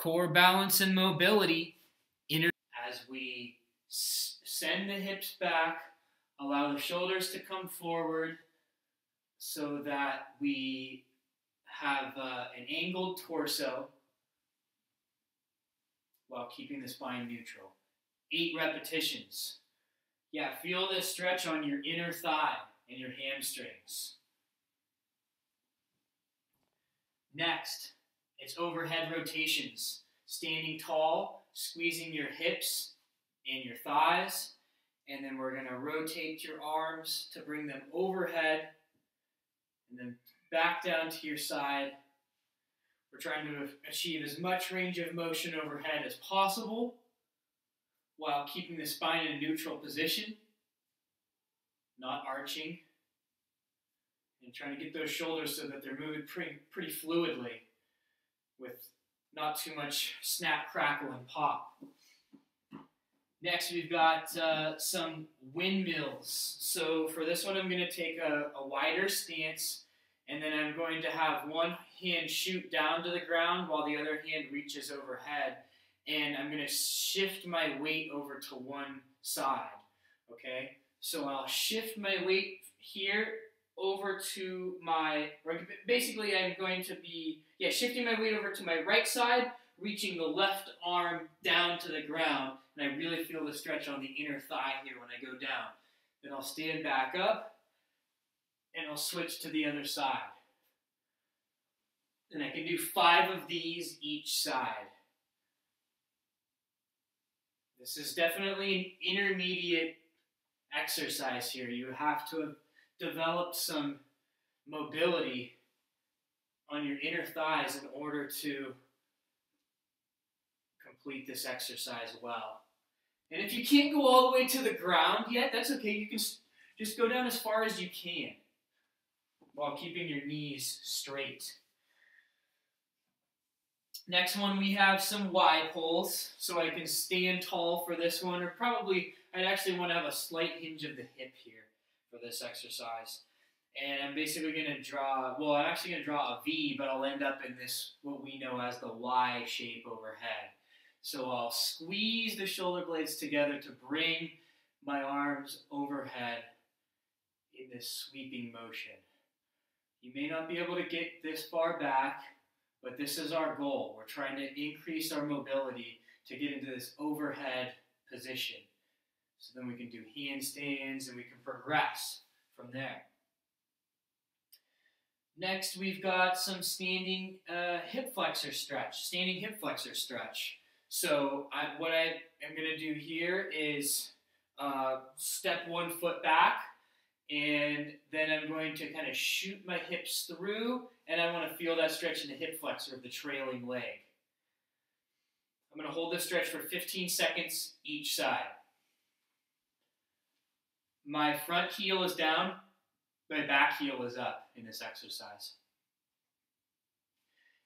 core balance and mobility as we send the hips back, allow the shoulders to come forward so that we have an angled torso while keeping the spine neutral. 8 repetitions. Yeah, feel this stretch on your inner thigh and your hamstrings. Next, it's overhead rotations. Standing tall, squeezing your hips and your thighs, and then we're going to rotate your arms to bring them overhead and then back down to your side. We're trying to achieve as much range of motion overhead as possible while keeping the spine in a neutral position, not arching, and trying to get those shoulders so that they're moving pretty fluidly with not too much snap, crackle, and pop. Next, we've got some windmills. So for this one, I'm going to take a wider stance, and then I'm going to have one hand shoot down to the ground while the other hand reaches overhead. And I'm going to shift my weight over to one side, okay? So I'll shift my weight here over to basically I'm going to be, shifting my weight over to my right side, reaching the left arm down to the ground, and I really feel the stretch on the inner thigh here when I go down. Then I'll stand back up, and I'll switch to the other side. And I can do 5 of these each side. This is definitely an intermediate exercise here. You have to have developed some mobility on your inner thighs in order to complete this exercise well. And if you can't go all the way to the ground yet, that's okay. You can just go down as far as you can while keeping your knees straight. Next one, we have some Y pulls, so I can stand tall for this one, or probably I'd actually want to have a slight hinge of the hip here for this exercise. And I'm basically going to draw, well, I'm actually going to draw a V, but I'll end up in this, what we know as the Y shape overhead. So I'll squeeze the shoulder blades together to bring my arms overhead in this sweeping motion. You may not be able to get this far back, but this is our goal. We're trying to increase our mobility to get into this overhead position. So then we can do handstands and we can progress from there. Next, we've got some standing hip flexor stretch, standing hip flexor stretch. So what I am going to do here is step 1 foot back, and then I'm going to kind of shoot my hips through, and I want to feel that stretch in the hip flexor of the trailing leg. I'm going to hold this stretch for 15 seconds each side. My front heel is down, my back heel is up in this exercise.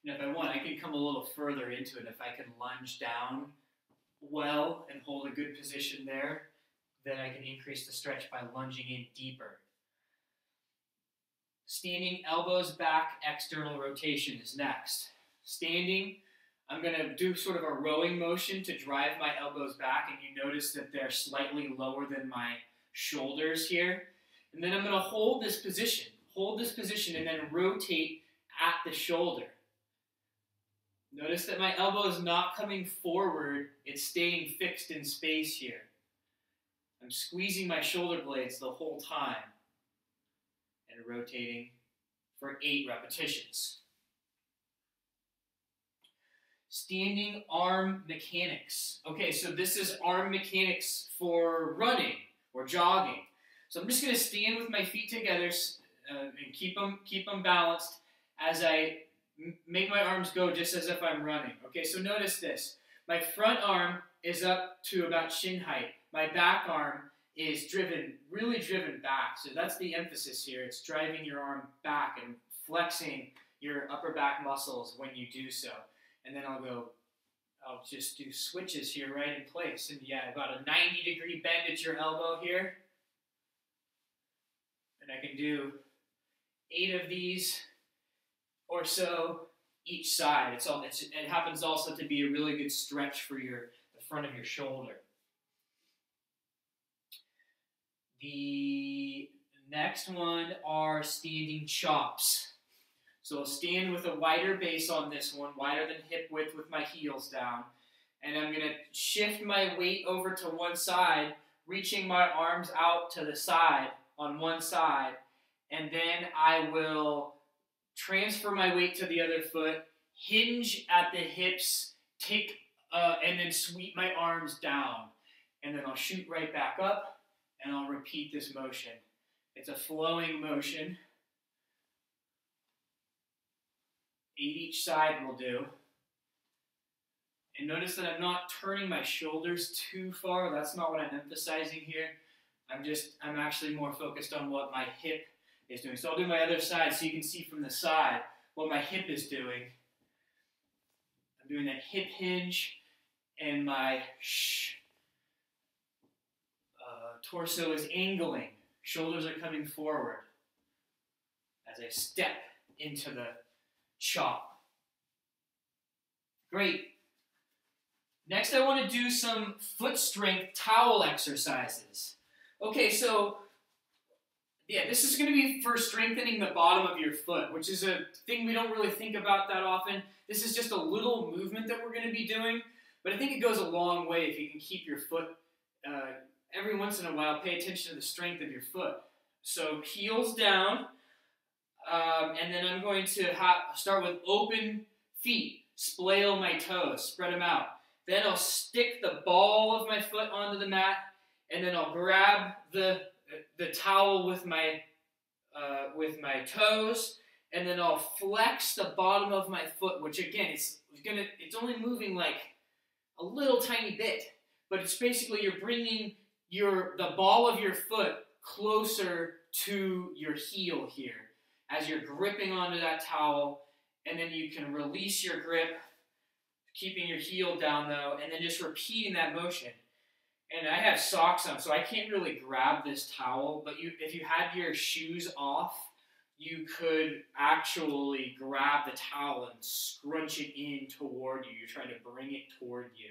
And if I want, I can come a little further into it. If I can lunge down well and hold a good position there, then I can increase the stretch by lunging in deeper. Standing elbows back, external rotation is next. Standing, I'm going to do sort of a rowing motion to drive my elbows back, and you notice that they're slightly lower than my shoulders here. And then I'm going to hold this position, and then rotate at the shoulder. Notice that my elbow is not coming forward, it's staying fixed in space here. I'm squeezing my shoulder blades the whole time and rotating for 8 repetitions. Standing arm mechanics. Okay, so this is arm mechanics for running or jogging. So I'm just going to stand with my feet together and keep them balanced as I make my arms go just as if I'm running. Okay, so notice this. My front arm is up to about shin height. My back arm is really driven back. So that's the emphasis here. It's driving your arm back and flexing your upper back muscles when you do so. And then I'll just do switches here right in place. And yeah, about a 90-degree bend at your elbow here. And I can do 8 of these or so each side. It happens also to be a really good stretch for the front of your shoulder. The next one are standing chops. So I'll stand with a wider base on this one, wider than hip width with my heels down. And I'm going to shift my weight over to one side, reaching my arms out to the side on one side. And then I will transfer my weight to the other foot, hinge at the hips, and then sweep my arms down. And then I'll shoot right back up, and I'll repeat this motion. It's a flowing motion. 8 each side will do. And notice that I'm not turning my shoulders too far. That's not what I'm emphasizing here. I'm actually more focused on what my hip is doing. So I'll do my other side so you can see from the side what my hip is doing. I'm doing that hip hinge, and my torso is angling. Shoulders are coming forward as I step into the chop. Great. Next, I want to do some foot strength towel exercises. Okay, so yeah, this is going to be for strengthening the bottom of your foot, which is a thing we don't really think about that often. This is just a little movement that we're going to be doing, but I think it goes a long way if you can keep your foot, every once in a while, pay attention to the strength of your foot. So heels down, and then I'm going to start with open feet, splail my toes, spread them out. Then I'll stick the ball of my foot onto the mat, and then I'll grab the towel with my toes, and then I'll flex the bottom of my foot, which again, it's only moving like a little tiny bit, but it's basically you're bringing the ball of your foot closer to your heel here as you're gripping onto that towel, and then you can release your grip, keeping your heel down though, and then just repeating that motion. And I have socks on, so I can't really grab this towel, but if you had your shoes off, you could actually grab the towel and scrunch it in toward you. You're trying to bring it toward you.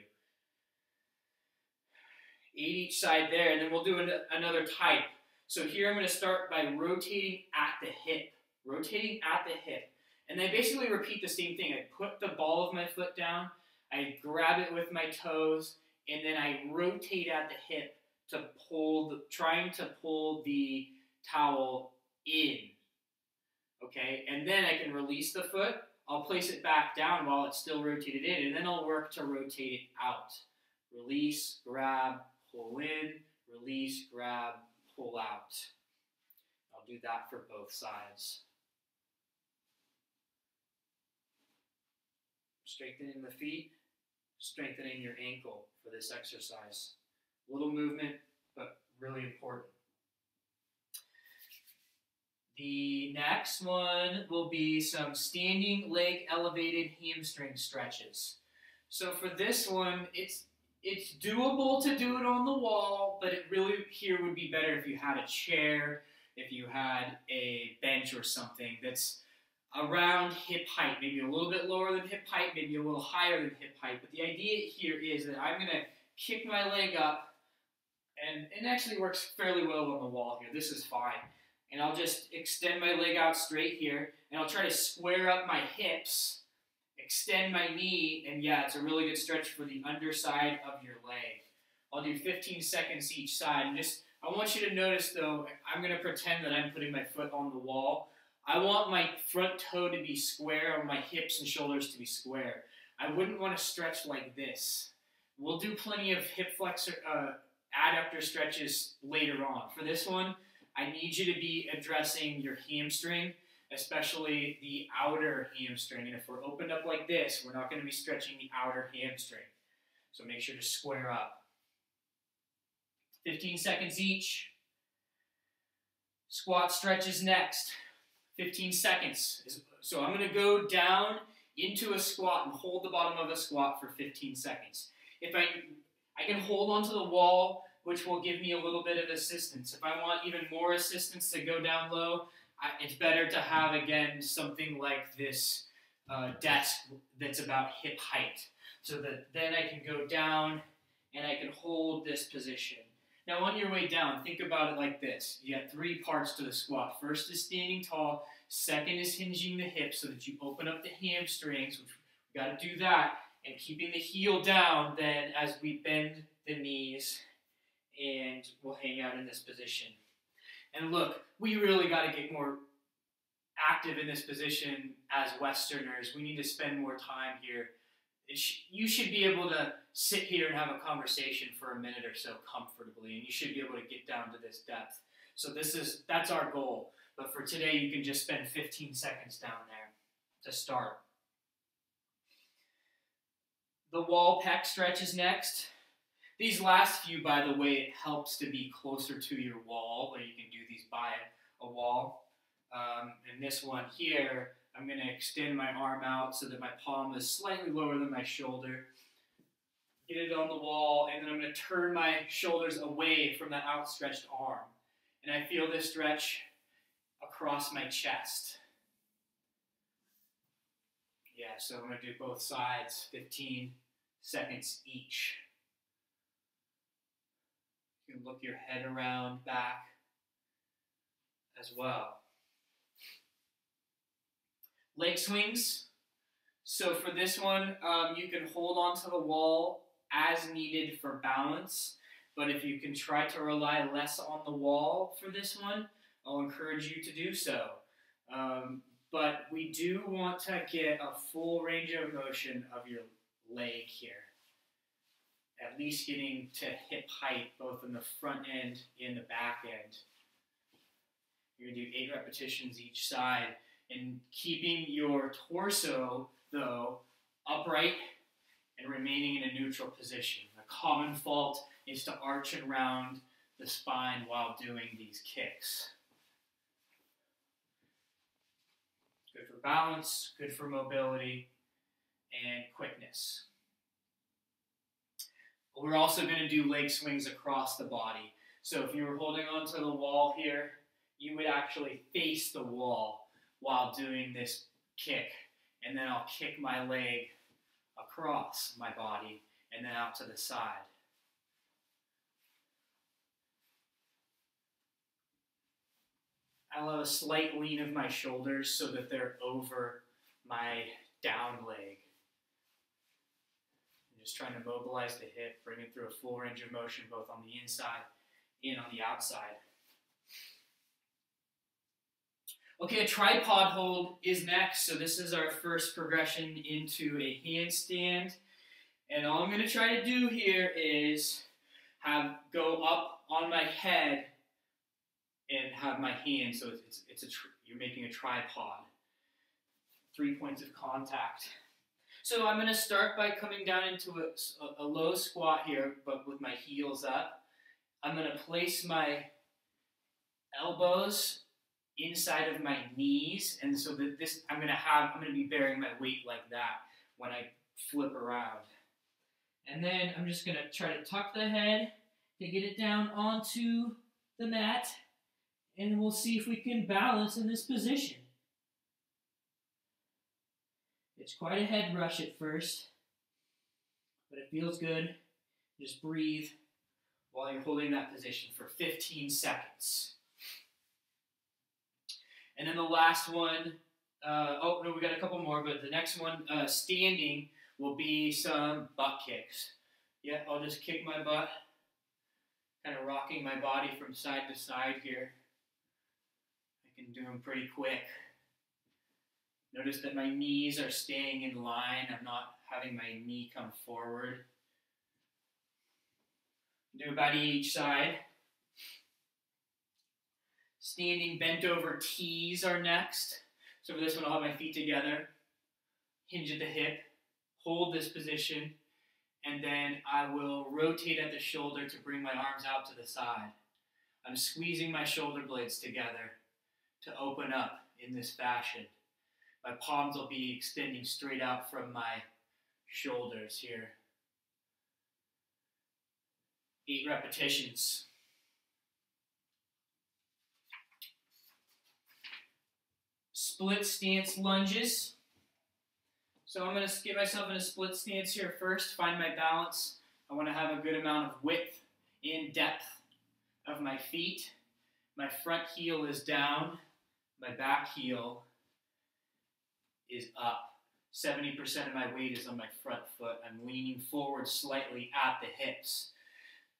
8 each side there, and then we'll do another type. So here I'm going to start by rotating at the hip. Rotating at the hip. And I basically repeat the same thing. I put the ball of my foot down, I grab it with my toes, and then I rotate at the hip trying to pull the towel in. Okay, and then I can release the foot. I'll place it back down while it's still rotated in, and then I'll work to rotate it out. Release, grab, pull in, release, grab, pull out. I'll do that for both sides. Strengthening the feet, strengthening your ankle for this exercise. Little movement, but really important. The next one will be some standing leg elevated hamstring stretches. So for this one, it's doable to do it on the wall, but it really here would be better if you had a chair, if you had a bench or something that's around hip height, maybe a little bit lower than hip height, maybe a little higher than hip height. But the idea here is that I'm going to kick my leg up, and it actually works fairly well on the wall here. This is fine. And I'll just extend my leg out straight here, and I'll try to square up my hips, extend my knee, and yeah, it's a really good stretch for the underside of your leg. I'll do 15 seconds each side. And I want you to notice, though, I'm going to pretend that I'm putting my foot on the wall. I want my front toe to be square, and my hips and shoulders to be square. I wouldn't want to stretch like this. We'll do plenty of hip flexor, adductor stretches later on. For this one, I need you to be addressing your hamstring, especially the outer hamstring. And if we're opened up like this, we're not going to be stretching the outer hamstring. So make sure to square up. 15 seconds each. Squat stretches next. 15 seconds. So I'm going to go down into a squat and hold the bottom of a squat for 15 seconds. If I can hold onto the wall, which will give me a little bit of assistance. If I want even more assistance to go down low, it's better to have, again, something like this desk that's about hip height, so that then I can go down and I can hold this position. Now on your way down, think about it like this. You got three parts to the squat. First is standing tall. Second is hinging the hips so that you open up the hamstrings, which we got to do that, and keeping the heel down then as we bend the knees, and we'll hang out in this position. And look, we really got to get more active in this position as Westerners. We need to spend more time here. You should be able to sit here and have a conversation for a minute or so comfortably, and you should be able to get down to this depth. So that's our goal. But for today, you can just spend 15 seconds down there to start. The wall pec stretch is next. These last few, by the way, it helps to be closer to your wall, or you can do these by a wall. And this one here, I'm going to extend my arm out so that my palm is slightly lower than my shoulder. Get it on the wall, and then I'm going to turn my shoulders away from that outstretched arm. And I feel this stretch across my chest. Yeah, so I'm going to do both sides, 15 seconds each. You can look your head around back as well. Leg swings. So for this one, you can hold onto the wall as needed for balance, but if you can try to rely less on the wall for this one, I'll encourage you to do so. But we do want to get a full range of motion of your leg here. At least getting to hip height, both in the front end and the back end. You're going to do 8 repetitions each side, and keeping your torso, though, upright and remaining in a neutral position. A common fault is to arch and round the spine while doing these kicks. Good for balance, good for mobility, and quickness. We're also going to do leg swings across the body. So if you were holding onto the wall here, you would actually face the wall while doing this kick. And then I'll kick my leg across my body and then out to the side. I'll have a slight lean of my shoulders so that they're over my down leg. Just trying to mobilize the hip, bring it through a full range of motion, both on the inside and on the outside. Okay, a tripod hold is next. So this is our first progression into a handstand. And all I'm going to try to do here is go up on my head and have my hand. So you're making a tripod. 3 points of contact. So I'm going to start by coming down into a low squat here, but with my heels up. I'm going to place my elbows inside of my knees, and so that I'm going to be bearing my weight like that when I flip around. And then I'm just going to try to tuck the head to get it down onto the mat, and we'll see if we can balance in this position. It's quite a head rush at first, but it feels good. Just breathe while you're holding that position for 15 seconds. And then the last one, we got a couple more, but the next one, standing, will be some butt kicks. Yeah, I'll just kick my butt, kind of rocking my body from side to side here. I can do them pretty quick. Notice that my knees are staying in line. I'm not having my knee come forward. Do about 8 each side. Standing bent over T's are next. So for this one, I'll have my feet together, hinge at the hip, hold this position, and then I will rotate at the shoulder to bring my arms out to the side. I'm squeezing my shoulder blades together to open up in this fashion. My palms will be extending straight out from my shoulders here. 8 repetitions. Split stance lunges. So I'm going to get myself in a split stance here first, find my balance. I want to have a good amount of width and depth of my feet. My front heel is down, my back heel is up. 70% of my weight is on my front foot. I'm leaning forward slightly at the hips.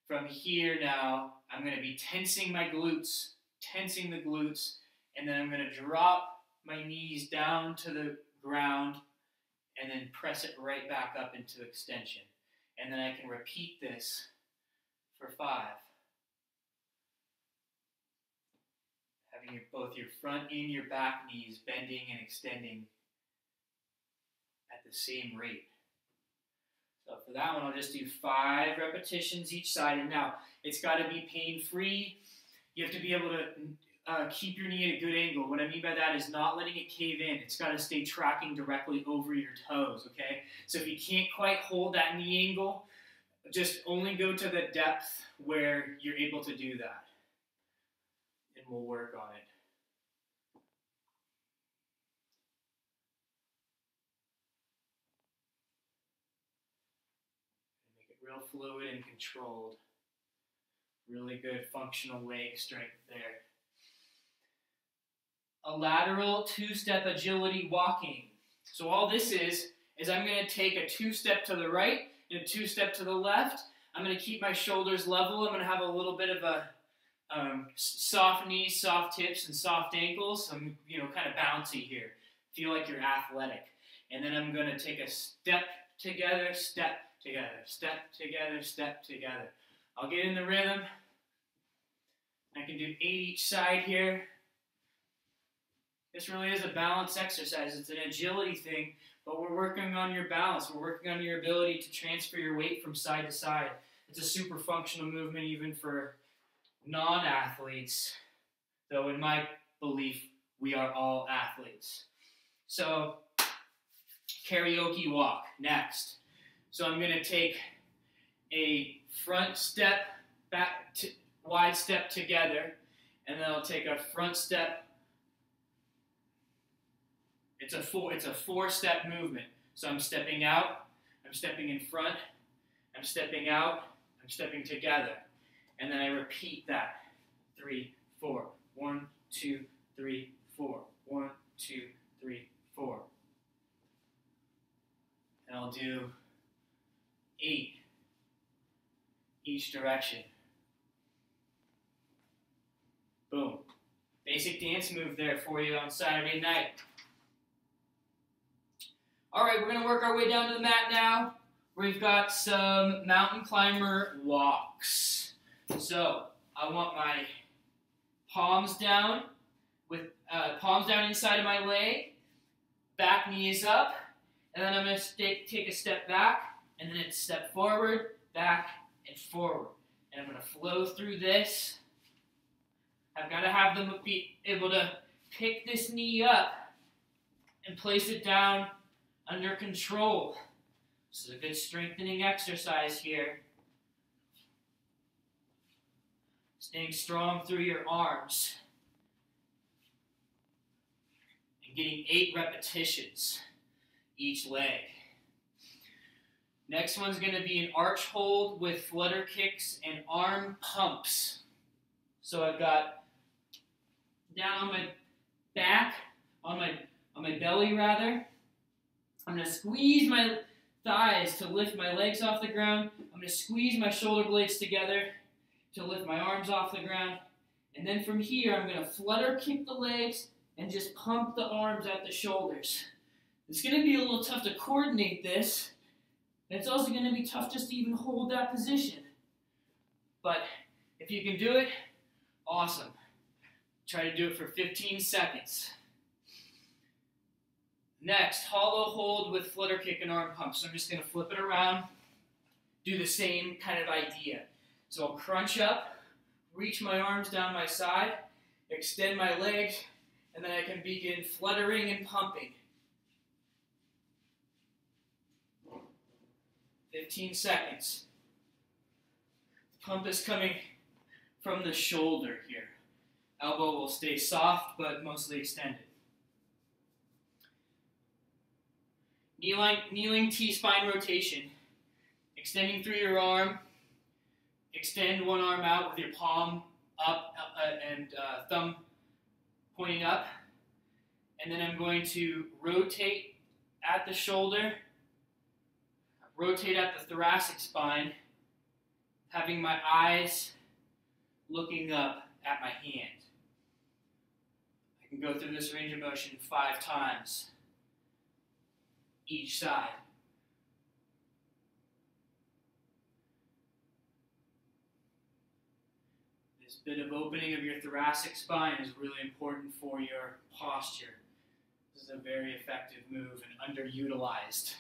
From here now, I'm going to be tensing my glutes, tensing the glutes, and then I'm going to drop my knees down to the ground and then press it right back up into extension. And then I can repeat this for 5. Having both your front and your back knees bending and extending at the same rate. So for that one, I'll just do 5 repetitions each side. And now, it's got to be pain-free. You have to be able to keep your knee at a good angle. What I mean by that is not letting it cave in. It's got to stay tracking directly over your toes, okay? So if you can't quite hold that knee angle, just only go to the depth where you're able to do that. And we'll work on it. Make it real fluid and controlled. Really good functional leg strength there. A lateral 2-step agility walking. So all this is I'm going to take a 2-step to the right and a 2-step to the left. I'm going to keep my shoulders level. I'm going to have a little bit of a soft knees, soft hips, and soft ankles. I'm, kind of bouncy here. Feel like you're athletic. And then I'm going to take a step together, step together, step together, step together. I'll get in the rhythm. I can do 8 each side here. This really is a balance exercise. It's an agility thing, but we're working on your balance. We're working on your ability to transfer your weight from side to side. It's a super functional movement even for non-athletes, though in my belief, we are all athletes. So, karaoke walk, next. So I'm going to take a front step, back, wide step together, and then I'll take a front step. It's a 4-step movement. So I'm stepping out, I'm stepping in front, I'm stepping out, I'm stepping together. And then I repeat that. 3, 4. 1, 2, 3, 4. 1, 2, 3, 4. And I'll do 8 each direction. Boom. Basic dance move there for you on Saturday night. All right, we're going to work our way down to the mat now. We've got some mountain climber walks. So I want my palms down inside of my leg, back knee is up, and then I'm going to take a step back, and then it's step forward, back, and forward. And I'm going to flow through this. I've got to have them be able to pick this knee up and place it down under control. This is a good strengthening exercise here. Staying strong through your arms. And getting 8 repetitions each leg. Next one's going to be an arch hold with flutter kicks and arm pumps. So I've got down on my back, on my belly rather. I'm going to squeeze my thighs to lift my legs off the ground. I'm going to squeeze my shoulder blades together to lift my arms off the ground. And then from here, I'm going to flutter kick the legs and just pump the arms at the shoulders. It's going to be a little tough to coordinate this. And it's also going to be tough just to even hold that position. But if you can do it, awesome. Try to do it for 15 seconds. Next, hollow hold with flutter kick and arm pump. So I'm just going to flip it around, do the same kind of idea. So I'll crunch up, reach my arms down my side, extend my legs, and then I can begin fluttering and pumping. 15 seconds. The pump is coming from the shoulder here. Elbow will stay soft, but mostly extended. Kneeling T-spine rotation. Extending through your arm. Extend one arm out with your palm up and thumb pointing up. And then I'm going to rotate at the shoulder, rotate at the thoracic spine, having my eyes looking up at my hand. I can go through this range of motion 5 times each side. This bit of opening of your thoracic spine is really important for your posture. This is a very effective move and underutilized.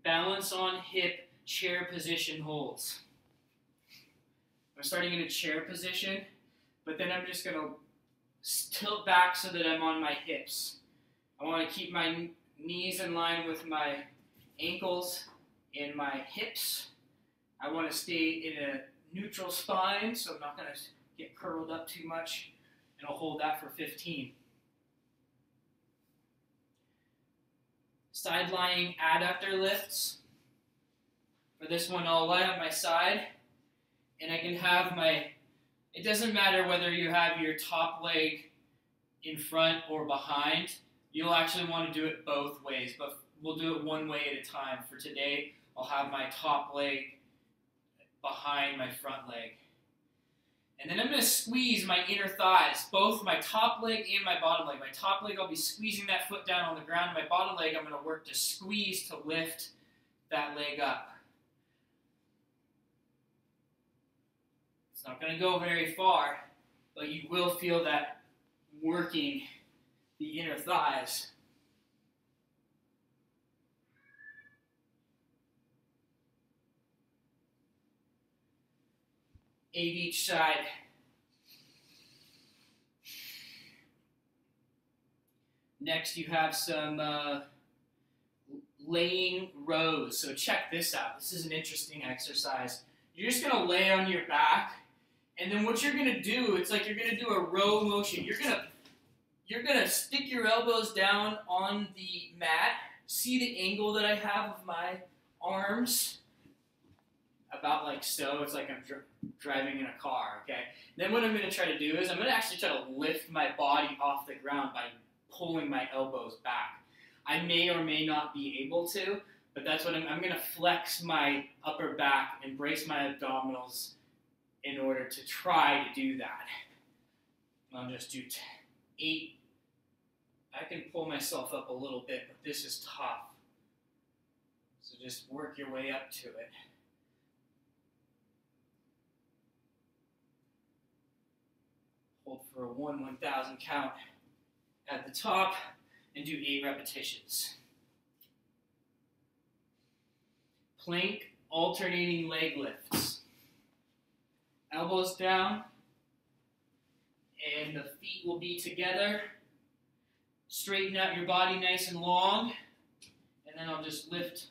Balance on hip chair position holds. I'm starting in a chair position, but then I'm just going to tilt back so that I'm on my hips. I want to keep my knees in line with my ankles and my hips. I want to stay in a neutral spine, so I'm not going to get curled up too much, and I'll hold that for 15. Side lying adductor lifts. For this one, I'll lie on my side, and I can have it doesn't matter whether you have your top leg in front or behind. You'll actually want to do it both ways, but we'll do it one way at a time. For today, I'll have my top leg behind my front leg. And then I'm going to squeeze my inner thighs, both my top leg and my bottom leg. My top leg, I'll be squeezing that foot down on the ground. My bottom leg, I'm going to work to squeeze to lift that leg up. It's not going to go very far, but you will feel that working the inner thighs. 8 each side. Next, you have some laying rows. So check this out. This is an interesting exercise. You're just going to lay on your back, and then what you're going to do, it's like you're going to do a row motion. You're going to stick your elbows down on the mat. See the angle that I have of my arms? About like so. It's like I'm driving in a car, okay? Then what I'm going to try to do is I'm going to actually try to lift my body off the ground by pulling my elbows back. I may or may not be able to, but that's what I'm going to flex my upper back and brace my abdominals in order to try to do that. I'll just do 8. I can pull myself up a little bit, but this is tough. So just work your way up to it. Hold for a 1/1000 count at the top and do 8 repetitions. Plank alternating leg lifts. Elbows down, and the feet will be together. Straighten out your body nice and long, and then I'll just lift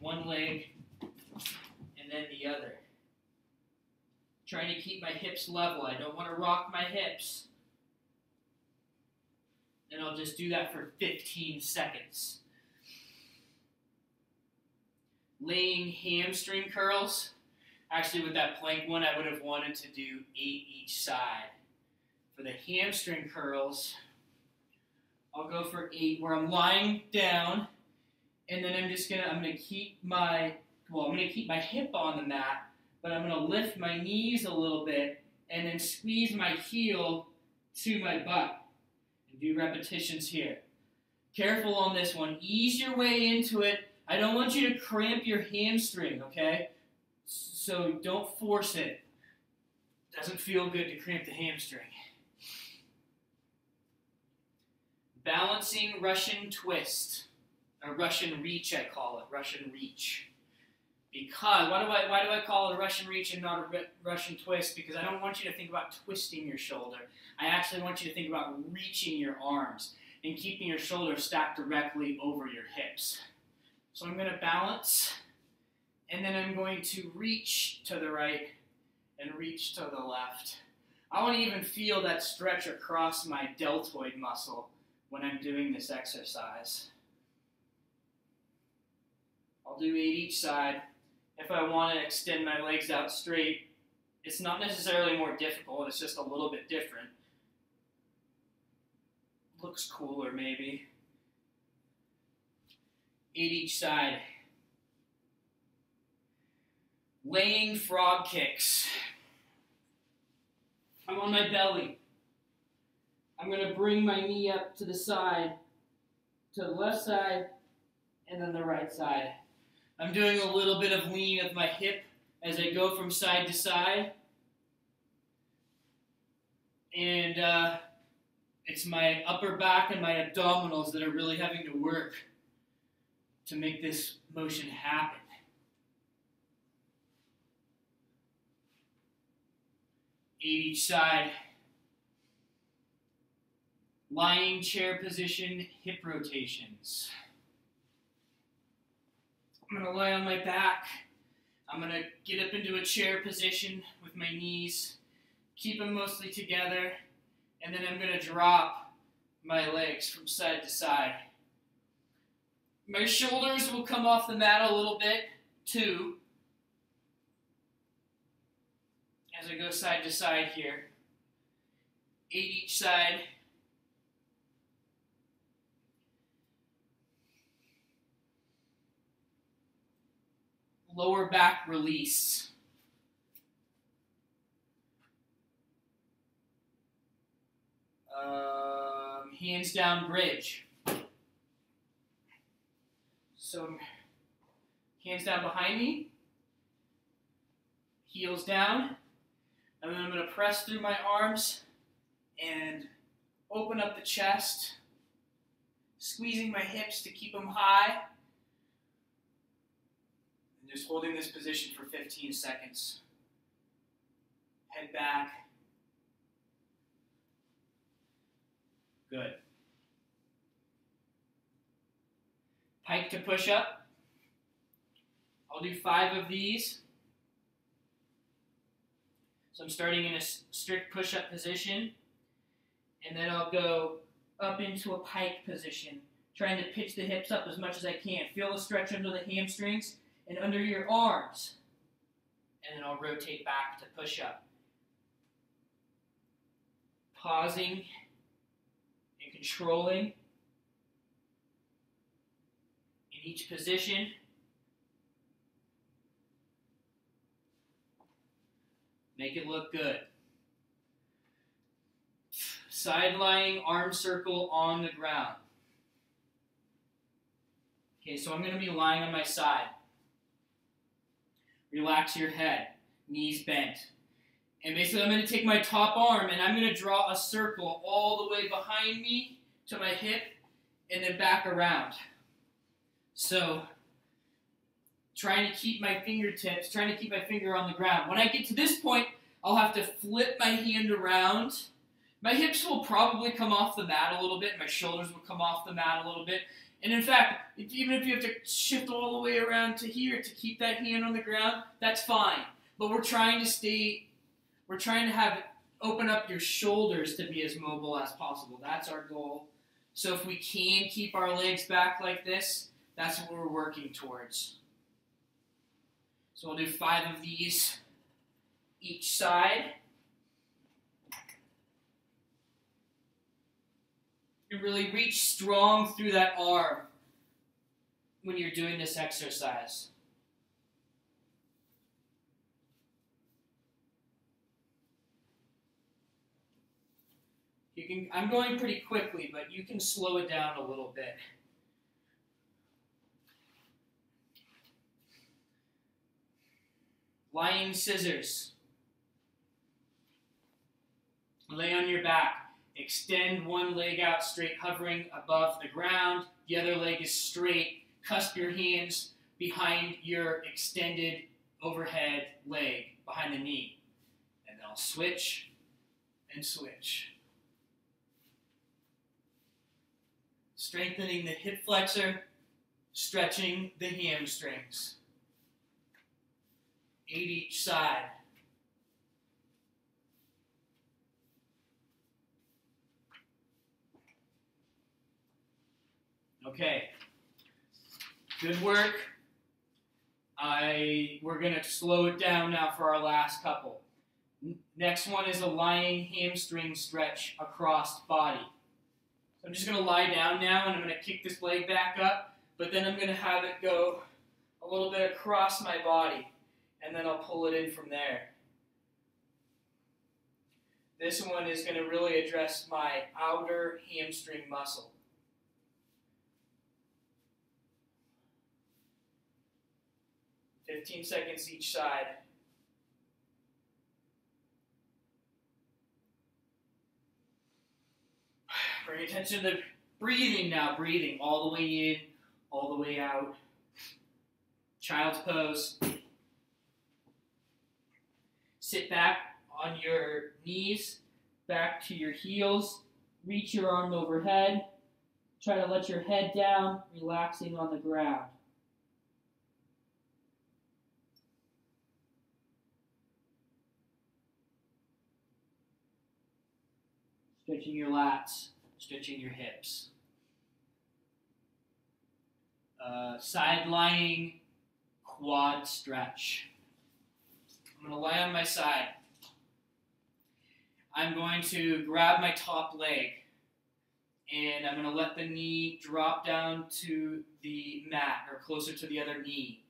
one leg and then the other. Trying to keep my hips level. I don't want to rock my hips. And I'll just do that for 15 seconds. Laying hamstring curls. Actually, with that plank one, I would have wanted to do 8 each side. For the hamstring curls, I'll go for 8 where I'm lying down, and then I'm gonna keep my hip on the mat, but I'm gonna lift my knees a little bit and then squeeze my heel to my butt and do repetitions here. Careful on this one. Ease your way into it. I don't want you to cramp your hamstring, okay? So don't force it. Doesn't feel good to cramp the hamstring. Balancing Russian twist, or Russian reach, I call it, Russian reach. Because, why do I call it a Russian reach and not a Russian twist? Because I don't want you to think about twisting your shoulder. I actually want you to think about reaching your arms and keeping your shoulders stacked directly over your hips. So I'm going to balance, and then I'm going to reach to the right and reach to the left. I want to even feel that stretch across my deltoid muscle when I'm doing this exercise. I'll do 8 each side. If I want to extend my legs out straight, it's not necessarily more difficult, it's just a little bit different. Looks cooler, maybe. 8 each side. Laying frog kicks. I'm on my belly. I'm going to bring my knee up to the side, to the left side, and then the right side. I'm doing a little bit of lean of my hip as I go from side to side. And it's my upper back and my abdominals that are really having to work to make this motion happen. Eight each side. Lying chair position, hip rotations. I'm going to lie on my back. I'm going to get up into a chair position with my knees, keep them mostly together, and then I'm going to drop my legs from side to side. My shoulders will come off the mat a little bit, too, as I go side to side here. 8 each side. Lower back release. Hands down bridge. So hands down behind me, heels down, and then I'm going to press through my arms and open up the chest, squeezing my hips to keep them high. Just holding this position for 15 seconds. Head back. Good. Pike to push up. I'll do 5 of these. So I'm starting in a strict push-up position, and then I'll go up into a pike position, trying to pitch the hips up as much as I can. Feel the stretch under the hamstrings and under your arms. And then I'll rotate back to push up. Pausing and controlling in each position. Make it look good. Side lying arm circle on the ground. Okay, so I'm going to be lying on my side. Relax your head, knees bent. And basically I'm going to take my top arm and I'm going to draw a circle all the way behind me to my hip and then back around. So trying to keep my fingertips, trying to keep my finger on the ground. When I get to this point, I'll have to flip my hand around. My hips will probably come off the mat a little bit. My shoulders will come off the mat a little bit. And in fact, even if you have to shift all the way around to here to keep that hand on the ground, that's fine. But we're trying to have open up your shoulders to be as mobile as possible. That's our goal. So if we can keep our legs back like this, that's what we're working towards. So we'll do 5 of these each side. And really reach strong through that arm when you're doing this exercise. I'm going pretty quickly, but you can slow it down a little bit. Lying scissors. Lay on your back. Extend one leg out straight, hovering above the ground. The other leg is straight. Cusp your hands behind your extended overhead leg, behind the knee. And then I'll switch and switch. Strengthening the hip flexor, stretching the hamstrings. 8 each side. Okay, good work. We're going to slow it down now for our last couple. Next one is a lying hamstring stretch across body. So I'm just going to lie down now, and I'm going to kick this leg back up, but then I'm going to have it go a little bit across my body, and then I'll pull it in from there. This one is going to really address my outer hamstring muscle. "15 seconds each side. Bring attention to the breathing now. Breathing all the way in, all the way out. Child's pose. Sit back on your knees, back to your heels. Reach your arm overhead. Try to let your head down, relaxing on the ground. Stretching your lats, stretching your hips. Side lying quad stretch. I'm going to lie on my side. I'm going to grab my top leg, and I'm going to let the knee drop down to the mat or closer to the other knee.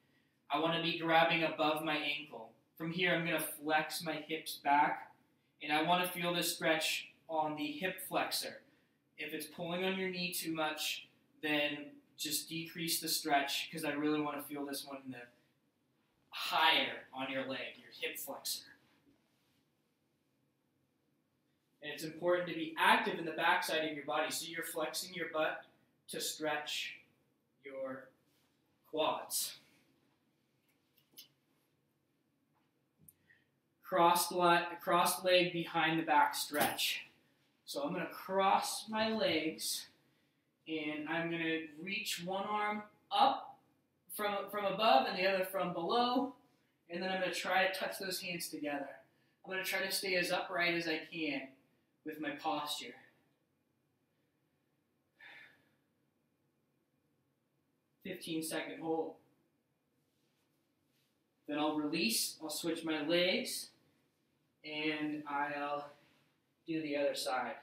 I want to be grabbing above my ankle. From here, I'm going to flex my hips back, and I want to feel this stretch on the hip flexor. If it's pulling on your knee too much, then just decrease the stretch, because I really want to feel this one in the higher on your leg, your hip flexor. And it's important to be active in the backside of your body, so you're flexing your butt to stretch your quads. Crossed leg behind the back stretch. So I'm going to cross my legs, and I'm going to reach one arm up from above and the other from below, and then I'm going to try to touch those hands together. I'm going to try to stay as upright as I can with my posture. "15-second hold. Then I'll release, I'll switch my legs, and I'll do the other side.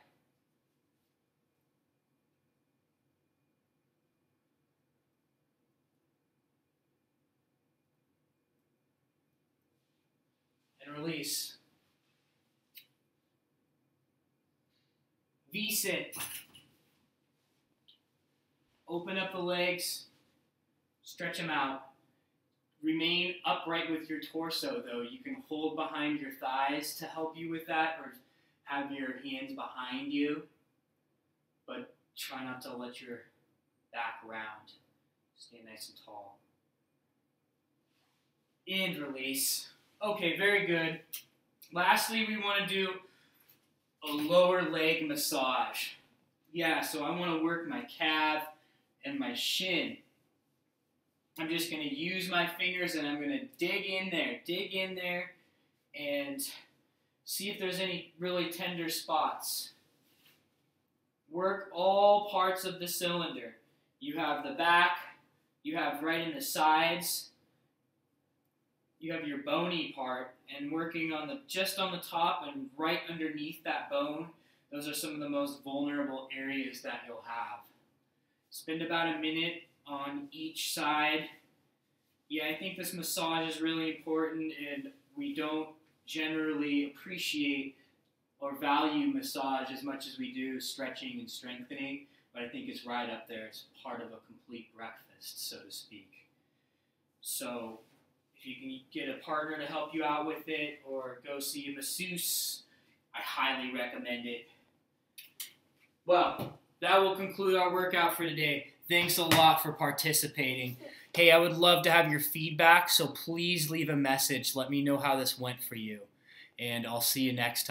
And release. V-sit. Open up the legs, stretch them out. Remain upright with your torso, though. You can hold behind your thighs to help you with that, or have your hands behind you, but try not to let your back round. Stay nice and tall. And release. Okay, very good. Lastly, we want to do a lower leg massage. Yeah, so I want to work my calf and my shin. I'm just going to use my fingers, and I'm going to dig in there, and see if there's any really tender spots. Work all parts of the cylinder. You have the back, you have right in the sides, you have your bony part, and working on just on the top and right underneath that bone, those are some of the most vulnerable areas that you'll have. Spend about a minute on each side. Yeah, I think this massage is really important, and we don't generally appreciate or value massage as much as we do stretching and strengthening, but I think it's right up there. It's part of a complete breakfast, so to speak. So if you can get a partner to help you out with it, or go see a masseuse, I highly recommend it. Well, that will conclude our workout for today. Thanks a lot for participating. Hey, I would love to have your feedback, so please leave a message. Let me know how this went for you, and I'll see you next time.